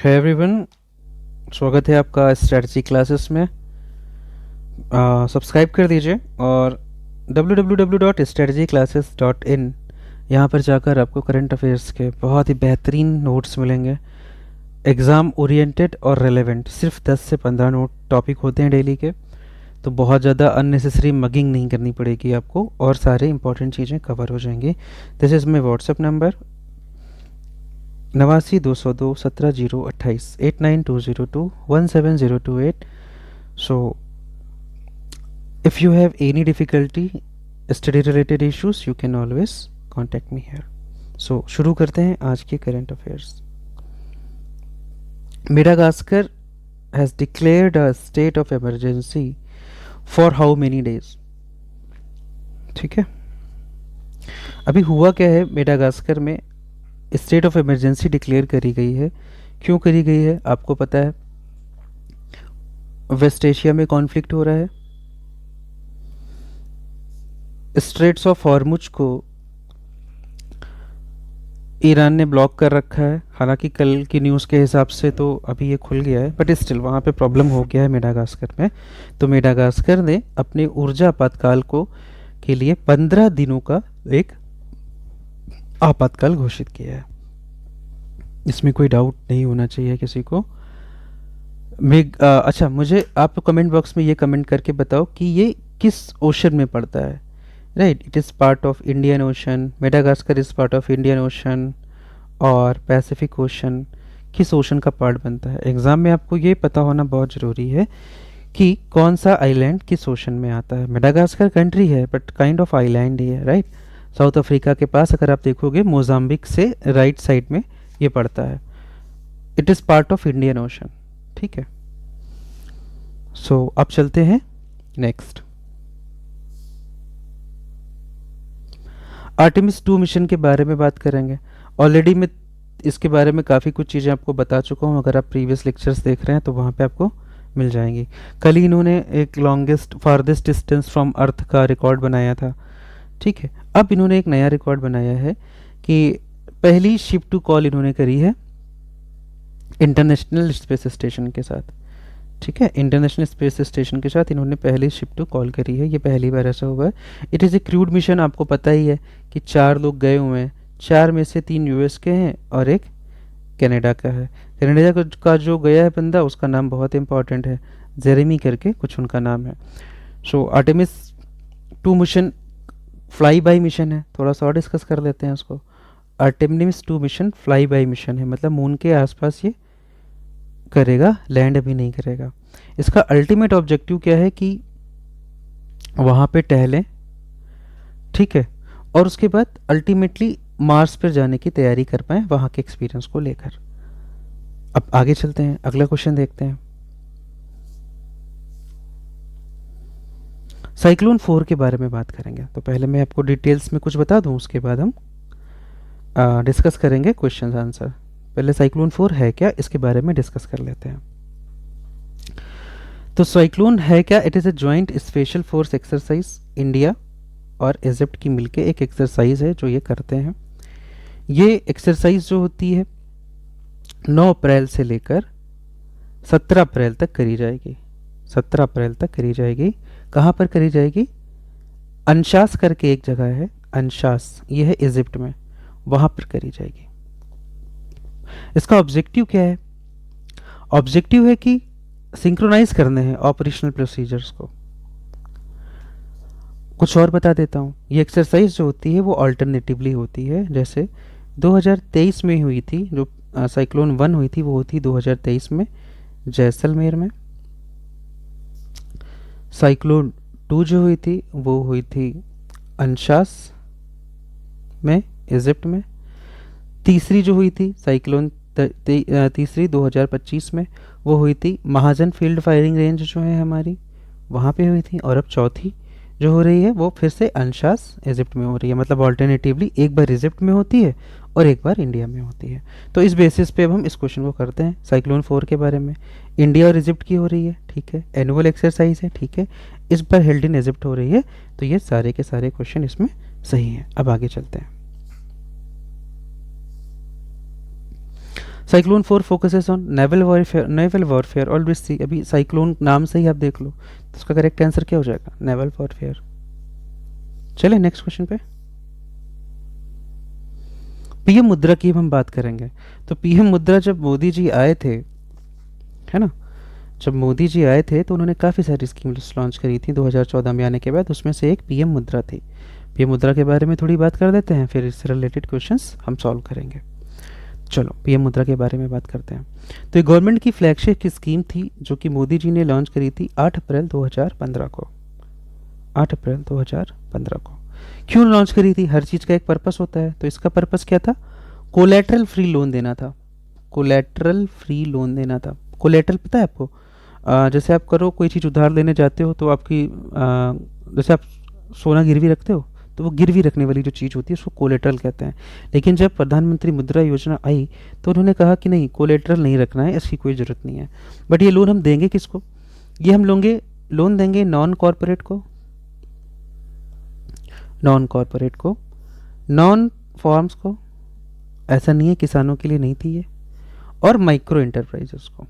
है एवरीवन, स्वागत है आपका स्ट्रेटजी क्लासेस में। सब्सक्राइब कर दीजिए और www.strategyclasses.in यहाँ पर जाकर आपको करंट अफेयर्स के बहुत ही बेहतरीन नोट्स मिलेंगे। एग्ज़ाम ओरिएंटेड और रेलेवेंट, सिर्फ 10 से 15 नोट टॉपिक होते हैं डेली के, तो बहुत ज़्यादा अननेसेसरी मगिंग नहीं करनी पड़ेगी आपको और सारे इंपॉर्टेंट चीज़ें कवर हो जाएंगी। This is my WhatsApp number 89 202 17 028 89202 17028। So if you have any difficulty, study related issues, you can always contact me here. So शुरू करते हैं आज के current affairs. Madagascar has declared a state of emergency for how many days? ठीक है, अभी हुआ क्या है, मेडागास्कर में स्टेट ऑफ इमरजेंसी डिक्लेयर करी गई है। क्यों करी गई है आपको पता है? वेस्ट एशिया में कॉन्फ्लिक्ट हो रहा है। स्ट्रेट्स ऑफ हॉर्मुज को ईरान ने ब्लॉक कर रखा है। हालांकि कल की न्यूज़ के हिसाब से तो अभी ये खुल गया है, बट स्टिल वहाँ पे प्रॉब्लम हो गया है मेडागास्कर में। तो मेडागास्कर ने अपने ऊर्जा आपातकाल को के लिए 15 दिनों का एक आपातकाल घोषित किया है। इसमें कोई डाउट नहीं होना चाहिए किसी को। अच्छा, मुझे आप कमेंट बॉक्स में ये कमेंट करके बताओ कि ये किस ओशन में पड़ता है। Right, it is part of Indian ocean, Madagascar is part of Indian ocean और पैसिफिक ओशन। किस ओशन का पार्ट बनता है? एग्ज़ाम में आपको ये पता होना बहुत ज़रूरी है कि कौन सा आइलैंड किस ओशन में आता है। मेडागास्कर कंट्री है बट काइंड ऑफ आइलैंड ही है। राइट, साउथ अफ्रीका के पास अगर आप देखोगे मोजाम्बिक से राइट साइड में ये पड़ता है। It is part of Indian ocean. ठीक है, सो अब चलते हैं नेक्स्ट। आर्टेमिस 2 मिशन के बारे में बात करेंगे। ऑलरेडी मैं इसके बारे में काफ़ी कुछ चीज़ें आपको बता चुका हूँ। अगर आप प्रीवियस लेक्चर्स देख रहे हैं तो वहाँ पे आपको मिल जाएंगी। कल ही इन्होंने एक लॉन्गेस्ट फारदेस्ट डिस्टेंस फ्रॉम अर्थ का रिकॉर्ड बनाया था। ठीक है, अब इन्होंने एक नया रिकॉर्ड बनाया है कि पहली शिप टू कॉल इन्होंने करी है इंटरनेशनल स्पेस स्टेशन के साथ। ठीक है, इंटरनेशनल स्पेस स्टेशन के साथ इन्होंने पहली शिप टू कॉल करी है। ये पहली बार ऐसा हुआ है। It is a crude mission. आपको पता ही है कि 4 लोग गए हुए हैं। 4 में से 3 यूएस के हैं और एक कनाडा का है। कनाडा का जो गया है बंदा, उसका नाम बहुत इंपॉर्टेंट है, जेरेमी करके कुछ उनका नाम है। So Artemis 2 mission fly by mission है। थोड़ा सा और डिस्कस कर लेते हैं उसको। Artemis 2 mission fly by mission है, मतलब मून के आसपास ये करेगा, लैंड अभी नहीं करेगा। इसका अल्टीमेट ऑब्जेक्टिव क्या है कि वहाँ पे टहलें, ठीक है, और उसके बाद अल्टीमेटली मार्स पर जाने की तैयारी कर पाएँ वहाँ के एक्सपीरियंस को लेकर। अब आगे चलते हैं, अगला क्वेश्चन देखते हैं। साइक्लोन 4 के बारे में बात करेंगे। तो पहले मैं आपको डिटेल्स में कुछ बता दूं, उसके बाद हम डिस्कस करेंगे क्वेश्चन आंसर। पहले साइक्लोन 4 है क्या, इसके बारे में डिस्कस कर लेते हैं। तो साइक्लोन है क्या? It is a joint special force exercise. India और इजिप्ट की मिलके एक एक्सरसाइज है जो ये करते हैं। ये एक्सरसाइज जो होती है 9 अप्रैल से लेकर 17 अप्रैल तक करी जाएगी। 17 अप्रैल तक करी जाएगी। कहाँ पर करी जाएगी? अंशास करके एक जगह है, अंशास, ये है इजिप्ट में, वहाँ पर करी जाएगी। इसका ऑब्जेक्टिव क्या है? ऑब्जेक्टिव है कि सिंक्रोनाइज करने हैं ऑपरेशनल प्रोसीजर्स को। कुछ और बता देता हूँ, ये एक्सरसाइज जो होती है वो अल्टरनेटिवली होती है। जैसे 2023 में हुई थी, जो साइक्लोन 1 हुई थी वो हुई थी 2023 में जैसलमेर में। साइक्लोन 2 जो हुई थी वो हुई थी अंशास में, इजिप्ट में। तीसरी जो हुई थी साइक्लोन तीसरी 2025 में, वो हुई थी महाजन फील्ड फायरिंग रेंज जो है हमारी, वहाँ पे हुई थी। और अब चौथी जो हो रही है वो फिर से अंशास इजिप्ट में हो रही है। मतलब ऑल्टरनेटिवली एक बार इजिप्ट में होती है और एक बार इंडिया में होती है। तो इस बेसिस पे अब हम इस क्वेश्चन को करते हैं साइक्लोन 4 के बारे में। इंडिया और इजिप्ट की हो रही है, ठीक है, एनुअल एक्सरसाइज है, ठीक है, इस बार हेल्ड इन इजिप्ट हो रही है। तो ये सारे के सारे क्वेश्चन इसमें सही हैं। अब आगे चलते हैं। Cyclone 4 focuses on naval warfare always see, अभी साइक्लोन नाम से ही आप देख लो, तो उसका करेक्ट आंसर क्या हो जाएगा, नेवल वॉरफेयर। चले नेक्स्ट क्वेश्चन पे। पीएम मुद्रा की हम बात करेंगे। तो पीएम मुद्रा जब मोदी जी आए थे, है ना, जब मोदी जी आए थे तो उन्होंने काफ़ी सारी स्कीम्स लॉन्च करी थी 2014 में आने के बाद, उसमें से एक पीएम मुद्रा थी। पीएम मुद्रा के बारे में थोड़ी बात कर देते हैं, फिर इससे रिलेटेड क्वेश्चंस हम सॉल्व करेंगे। चलो पीएम मुद्रा के बारे में बात करते हैं। तो ये गवर्नमेंट की फ्लैगशिप की स्कीम थी जो कि मोदी जी ने लॉन्च करी थी 8 अप्रैल 2015 को। 8 अप्रैल 2015 को क्यों लॉन्च करी थी? हर चीज़ का एक पर्पस होता है, तो इसका पर्पस क्या था? कोलेटरल फ्री लोन देना था। कोलेटरल फ्री लोन देना था। कोलेटरल पता है आपको? जैसे आप करो कोई चीज़ उधार लेने जाते हो तो आपकी जैसे आप सोना गिरवी रखते हो, तो वो गिरवी रखने वाली जो चीज़ होती है उसको कोलेटरल कहते हैं। लेकिन जब प्रधानमंत्री मुद्रा योजना आई तो उन्होंने कहा कि नहीं, कोलेटरल नहीं रखना है, इसकी कोई ज़रूरत नहीं है। बट ये लोन हम देंगे किसको? ये हम लोन देंगे नॉन कॉरपोरेट को, नॉन कॉरपोरेट को, नॉन फॉर्म्स को, ऐसा नहीं है किसानों के लिए नहीं थी ये, और माइक्रो एंटरप्राइजेस को।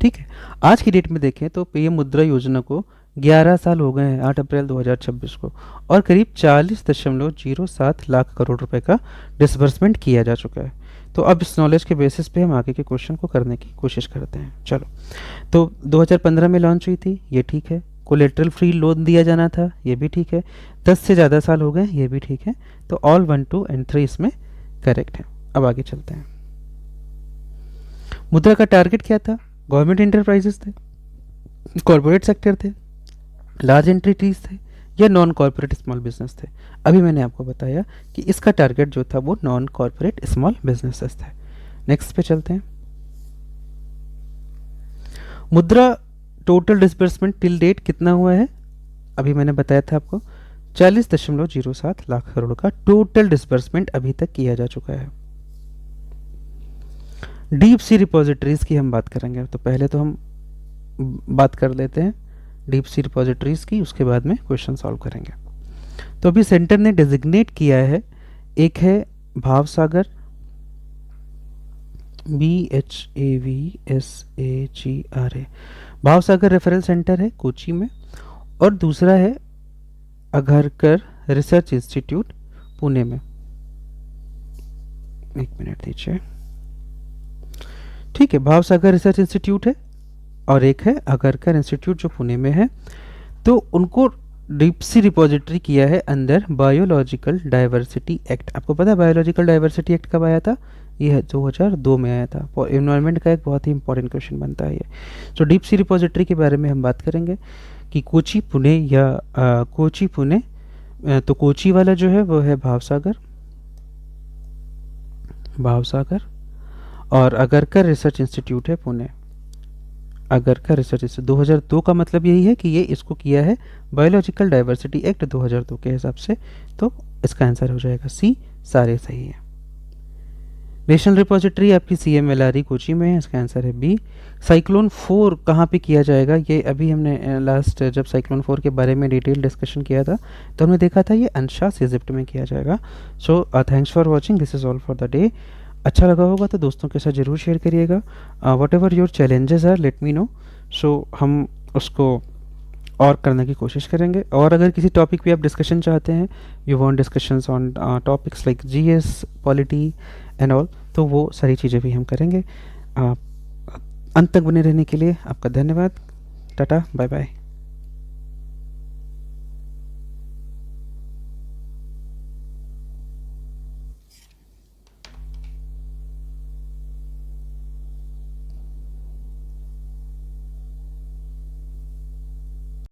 ठीक है, आज की डेट में देखें तो पीएम मुद्रा योजना को 11 साल हो गए हैं 8 अप्रैल 2026 को, और करीब 40.07 लाख करोड़ रुपए का डिसबर्समेंट किया जा चुका है। तो अब इस नॉलेज के बेसिस पे हम आगे के क्वेश्चन को करने की कोशिश करते हैं। चलो, तो 2015 में लॉन्च हुई थी, ये ठीक है। कोलेटरल फ्री लोन दिया जाना था, ये भी ठीक है। 10 से ज़्यादा साल हो गए, ये भी ठीक है। तो ऑल 1, 2 एंड 3 इसमें करेक्ट है। अब आगे चलते हैं। मुद्रा का टारगेट क्या था? गवर्नमेंट एंटरप्राइजेस थे, कॉरपोरेट सेक्टर थे, लार्ज एंटिटीज थे, या नॉन कॉरपोरेट स्मॉल बिजनेस थे? अभी मैंने आपको बताया कि इसका टारगेट जो था वो नॉन कॉरपोरेट स्मॉल बिजनेसेस थे। नेक्स्ट पे चलते हैं। मुद्रा टोटल डिस्बर्समेंट टिल डेट कितना हुआ है? अभी मैंने बताया था आपको 40.07 लाख करोड़ का टोटल डिस्बर्समेंट अभी तक किया जा चुका है। डीप सी रिपोजिटरीज की हम बात करेंगे, तो पहले तो हम बात कर लेते हैं डीप सी रिपोजिटरीज की, उसके बाद में क्वेश्चन सॉल्व करेंगे। तो अभी सेंटर ने डेजिग्नेट किया है, एक है भावसागर, BHAVSAGR, भावसागर रेफरल सेंटर है कोची में, और दूसरा है अघरकर रिसर्च इंस्टीट्यूट पुणे में। एक मिनट दीजिए। ठीक है, भावसागर रिसर्च इंस्टीट्यूट है और एक है अघरकर इंस्टीट्यूट जो पुणे में है। तो उनको डीप सी रिपोजिटरी किया है अंदर बायोलॉजिकल डाइवर्सिटी एक्ट। आपको पता है बायोलॉजिकल डाइवर्सिटी एक्ट कब आया था? ये है 2002 में आया था। और इन्वायरमेंट का एक बहुत ही इंपॉर्टेंट क्वेश्चन बनता है ये। तो डीप सी रिपोजिटरी के बारे में हम बात करेंगे कि कोची पुणे या कोची पुणे, तो कोची वाला जो है वो है भावसागर, और अगरकर रिसर्च इंस्टीट्यूट है पुणे। अगरकर रिसर्च इंस्टीट्यूट 2002 का मतलब यही है कि ये इसको किया है बायोलॉजिकल डाइवर्सिटी एक्ट 2002 के हिसाब से। तो इसका आंसर हो जाएगा सी, सारे सही है। नेशनल रिपोजिटरी आपकी CMLRE कोची में है, इसका आंसर है बी। साइक्लोन 4 कहाँ पे किया जाएगा? ये अभी हमने लास्ट जब साइक्लोन 4 के बारे में डिटेल डिस्कशन किया था तो हमने देखा था ये अंशास इजिप्ट में किया जाएगा। So thanks for watching, this is all for the day. अच्छा लगा होगा तो दोस्तों के साथ ज़रूर शेयर करिएगा। Whatever your challenges are let me know, so हम उसको और करने की कोशिश करेंगे। और अगर किसी टॉपिक पे आप डिस्कशन चाहते हैं, you want discussions on topics like GS, polity and all, तो वो सारी चीज़ें भी हम करेंगे। अंत तक बने रहने के लिए आपका धन्यवाद। Ta ta, bye bye.